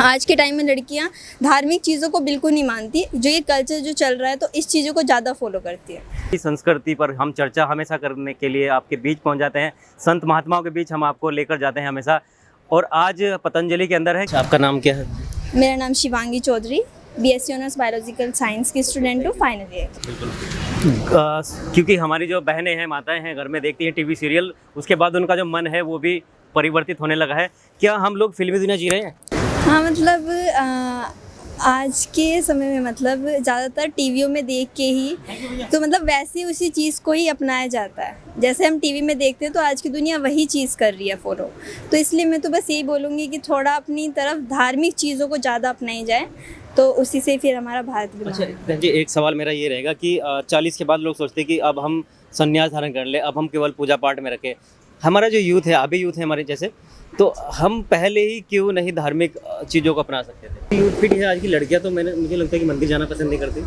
आज के टाइम में लड़कियां धार्मिक चीज़ों को बिल्कुल नहीं मानती, जो ये कल्चर जो चल रहा है तो इस चीज़ों को ज़्यादा फॉलो करती है। इस संस्कृति पर हम चर्चा हमेशा करने के लिए आपके बीच पहुंच जाते हैं। संत महात्माओं के बीच हम आपको लेकर जाते हैं हमेशा। और आज पतंजलि के अंदर है। आपका नाम क्या है? मेरा नाम Shivangi Chaudhary, BSc honours biological science की स्टूडेंट हूँ, फाइनल ईयर। क्योंकि हमारी जो बहनें हैं, माताएं हैं, घर में देखती हैं टीवी सीरियल, उसके बाद उनका जो मन है वो भी परिवर्तित होने लगा है। क्या हम लोग फिल्मी दुनिया जी रहे हैं? हाँ, मतलब आज के समय में मतलब ज़्यादातर टीवियों में देख के ही तो मतलब वैसे उसी चीज़ को ही अपनाया जाता है। जैसे हम टीवी में देखते हैं तो आज की दुनिया वही चीज़ कर रही है फॉलो। तो इसलिए मैं तो बस यही बोलूँगी कि थोड़ा अपनी तरफ धार्मिक चीज़ों को ज़्यादा अपनाई जाए, तो उसी से फिर हमारा भारत भी। अच्छा जी, एक सवाल मेरा ये रहेगा कि 40 के बाद लोग सोचते हैं कि अब हम संन्यास धारण कर ले, अब हम केवल पूजा पाठ में रखें। हमारा जो यूथ है, अभी यूथ है हमारे जैसे, तो हम पहले ही क्यों नहीं धार्मिक चीज़ों को अपना सकते थे? यूथ पीढ़ी है आज की लड़कियां, तो मुझे लगता है कि मंदिर जाना पसंद नहीं करती।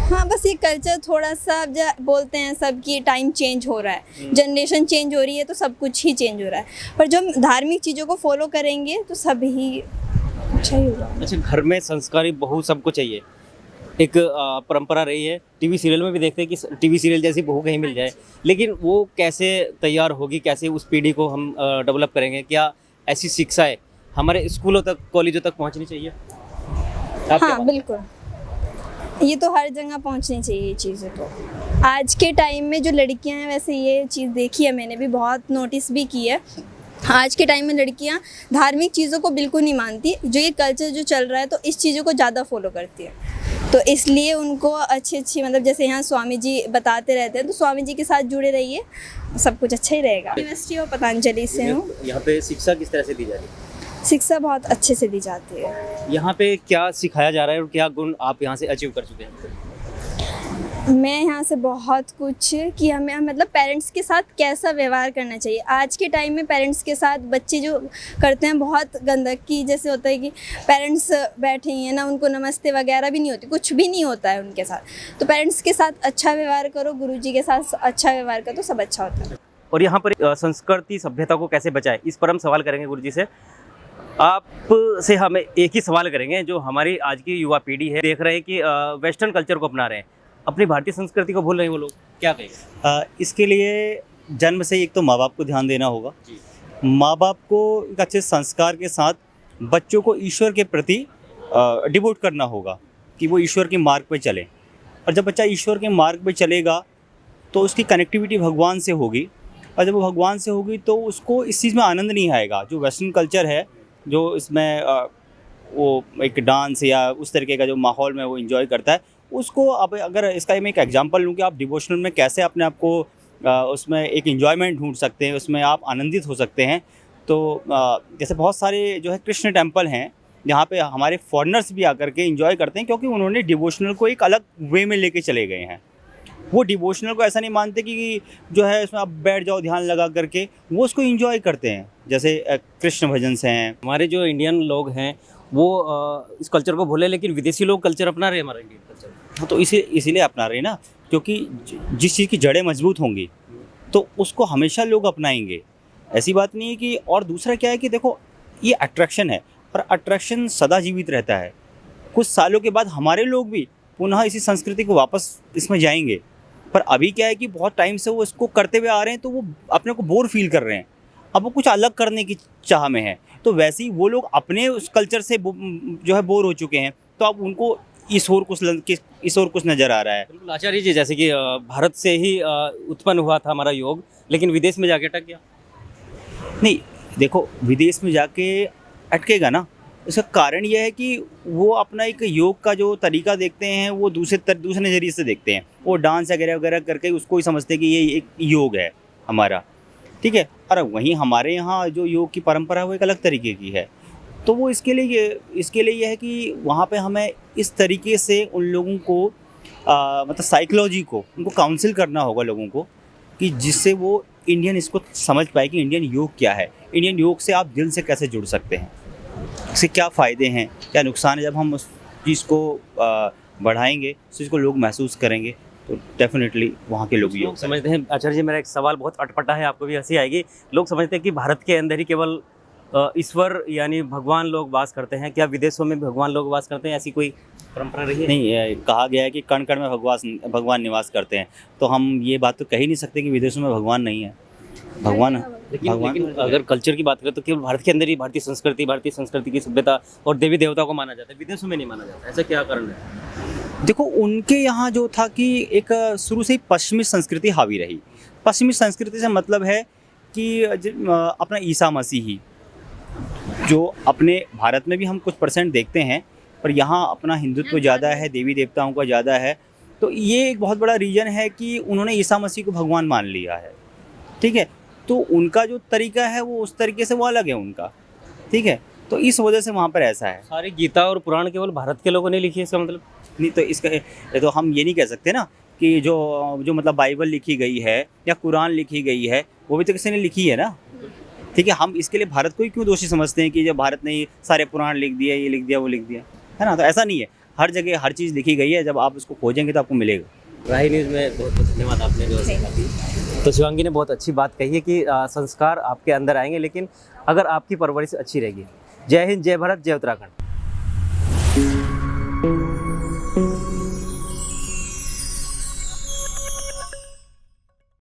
हाँ, बस ये कल्चर थोड़ा सा बोलते हैं सब कि टाइम चेंज हो रहा है, जनरेशन चेंज हो रही है तो सब कुछ ही चेंज हो रहा है। पर जब हम धार्मिक चीज़ों को फॉलो करेंगे तो सब ही अच्छा ही होगा। अच्छा, घर में संस्कारी बहू सबको चाहिए, एक परंपरा रही है। टीवी सीरियल में भी देखते हैं कि टीवी सीरियल जैसी बहू कहीं मिल जाए, लेकिन वो कैसे तैयार होगी, कैसे उस पीढ़ी को हम डेवलप करेंगे? क्या ऐसी शिक्षाएं हमारे स्कूलों तक, कॉलेजों तक पहुंचनी चाहिए? हाँ, बिल्कुल, ये तो हर जगह पहुंचनी चाहिए ये चीज़ें। तो आज के टाइम में जो लड़कियां हैं, वैसे ये चीज़ देखी है मैंने भी, बहुत नोटिस भी की है। आज के टाइम में लड़कियां धार्मिक चीज़ों को बिल्कुल नहीं मानती, जो ये कल्चर जो चल रहा है तो इस चीज़ों को ज़्यादा फॉलो करती है। तो इसलिए उनको अच्छी मतलब जैसे यहाँ स्वामी जी बताते रहते हैं, तो स्वामी जी के साथ जुड़े रहिए, सब कुछ अच्छा ही रहेगा। यूनिवर्सिटी ऑफ पतंजलि से हूँ। यहाँ पे शिक्षा किस तरह से दी जा रही है? शिक्षा बहुत अच्छे से दी जाती है। यहाँ पे क्या सिखाया जा रहा है और क्या गुण आप यहाँ से अचीव कर चुके हैं? मैं यहाँ से बहुत कुछ कि हमें मतलब पेरेंट्स के साथ कैसा व्यवहार करना चाहिए। आज के टाइम में पेरेंट्स के साथ बच्चे जो करते हैं बहुत गंदगी, जैसे होता है कि पेरेंट्स बैठे ही हैं ना, उनको नमस्ते वगैरह भी नहीं होती, कुछ भी नहीं होता है उनके साथ। तो पेरेंट्स के साथ अच्छा व्यवहार करो, गुरुजी के साथ अच्छा व्यवहार करो, तो सब अच्छा होता है। और यहाँ पर संस्कृति सभ्यता को कैसे बचाएं, इस पर हम सवाल करेंगे गुरुजी से। आप से हमें एक ही सवाल करेंगे, जो हमारी आज की युवा पीढ़ी है, देख रहे हैं कि वेस्टर्न कल्चर को अपना रहे हैं, अपनी भारतीय संस्कृति को भूल रहे हैं वो लोग, क्या कहेंगे? इसके लिए जन्म से एक तो माँ बाप को ध्यान देना होगा। माँ बाप को एक अच्छे संस्कार के साथ बच्चों को ईश्वर के प्रति डिवोट करना होगा कि वो ईश्वर के मार्ग पे चले। और जब बच्चा ईश्वर के मार्ग पे चलेगा तो उसकी कनेक्टिविटी भगवान से होगी, और जब वो भगवान से होगी तो उसको इस चीज़ में आनंद नहीं आएगा। जो वेस्टर्न कल्चर है, जो इसमें वो एक डांस या उस तरीके का जो माहौल में वो एंजॉय करता है, उसको अब अगर इसका मैं एक एग्जांपल लूँ कि आप डिवोशनल में कैसे अपने आप को उसमें एक एंजॉयमेंट ढूंढ सकते हैं, उसमें आप आनंदित हो सकते हैं। तो जैसे बहुत सारे जो है कृष्ण टेम्पल हैं जहाँ पे हमारे फॉरेनर्स भी आकर के एंजॉय करते हैं, क्योंकि उन्होंने डिवोशनल को एक अलग वे में लेके चले गए हैं। वो डिवोशनल को ऐसा नहीं मानते कि जो है उसमें आप बैठ जाओ ध्यान लगा करके, वो उसको एंजॉय करते हैं। जैसे कृष्ण भजन से हैं। हमारे जो इंडियन लोग हैं वो इस कल्चर को भूले, लेकिन विदेशी लोग कल्चर अपना रहे हैं, हमारा इंडियन कल्चर। हाँ, तो इसीलिए अपना रहे ना, क्योंकि जिस चीज़ की जड़ें मजबूत होंगी तो उसको हमेशा लोग अपनाएंगे। ऐसी बात नहीं है कि, और दूसरा क्या है कि देखो ये अट्रैक्शन है, पर अट्रैक्शन सदा जीवित रहता है। कुछ सालों के बाद हमारे लोग भी पुनः इसी संस्कृति को वापस इसमें जाएंगे। पर अभी क्या है कि बहुत टाइम से वो इसको करते हुए आ रहे हैं, तो वो अपने को बोर फील कर रहे हैं। अब वो कुछ अलग करने की चाह में है, तो वैसे ही वो लोग अपने उस कल्चर से जो है बोर हो चुके हैं, तो अब उनको इस और कुछ नज़र आ रहा है। बिल्कुल आचार्य जी, जैसे कि भारत से ही उत्पन्न हुआ था हमारा योग, लेकिन विदेश में जाके अटक गया। नहीं, देखो विदेश में जाके अटकेगा ना, इसका कारण यह है कि वो अपना एक योग का जो तरीका देखते हैं वो दूसरे नज़रिए से देखते हैं। वो डांस वगैरह वगैरह करके उसको ही समझते हैं कि ये एक योग है हमारा, ठीक है। और वहीं हमारे यहाँ जो योग की परंपरा है वो एक अलग तरीके की है। तो वो इसके लिए ये है कि वहाँ पे हमें इस तरीके से उन लोगों को मतलब साइकोलॉजी को उनको काउंसिल करना होगा लोगों को, कि जिससे वो इंडियन इसको समझ पाए कि इंडियन योग क्या है, इंडियन योग से आप दिल से कैसे जुड़ सकते हैं, इससे क्या फ़ायदे हैं, क्या नुकसान है। जब हम उस चीज़ को बढ़ाएंगे, उस चीज़ को लोग महसूस करेंगे, तो डेफिनेटली वहाँ के लोग योग समझते हैं। आचार्य जी, मेरा एक सवाल बहुत अटपटा है, आपको भी हंसी आएगी। लोग समझते हैं कि भारत के अंदर ही केवल ईश्वर यानी भगवान लोग वास करते हैं, क्या विदेशों में भगवान लोग वास करते हैं? ऐसी कोई परंपरा रही है? नहीं, कहा गया है कि कण कण में भगवान निवास करते हैं, तो हम ये बात तो कह ही नहीं सकते कि विदेशों में भगवान नहीं है। भगवान लेकिन अगर कल्चर की बात करें तो केवल भारत के अंदर ही भारतीय संस्कृति की सभ्यता और देवी देवता को माना जाता है, विदेशों में नहीं माना जाता। ऐसा क्या कारण है? देखो, उनके यहाँ जो था कि एक शुरू से ही पश्चिमी संस्कृति हावी रही। पश्चिमी संस्कृति से मतलब है कि अपना ईसा मसीह ही, जो अपने भारत में भी हम कुछ परसेंट देखते हैं, पर यहाँ अपना हिंदुत्व ज़्यादा है, देवी देवताओं का ज़्यादा है। तो ये एक बहुत बड़ा रीज़न है कि उन्होंने ईसा मसीह को भगवान मान लिया है। ठीक है, तो उनका जो तरीका है वो उस तरीके से वो अलग है उनका। ठीक है, तो इस वजह से वहाँ पर ऐसा है। सारी गीता और पुराण केवल भारत के लोगों ने लिखी है, इसका मतलब? नहीं, तो इसका तो हम ये नहीं कह सकते ना कि जो मतलब बाइबल लिखी गई है या कुरान लिखी गई है वो भी तो किसी ने लिखी है ना। ठीक है, हम इसके लिए भारत को ही क्यों दोषी समझते हैं कि जब भारत ने सारे पुराण लिख दिया, ये लिख दिया, वो लिख दिया, है ना? तो ऐसा नहीं है, हर जगह हर चीज़ लिखी गई है, जब आप उसको खोजेंगे तो आपको मिलेगा। राही न्यूज़ में बहुत बहुत धन्यवाद, आपने जो तो शिवांगी ने बहुत अच्छी बात कही है कि संस्कार आपके अंदर आएंगे लेकिन अगर आपकी परवरिश अच्छी रहेगी। जय हिंद, जय भारत, जय उत्तराखंड।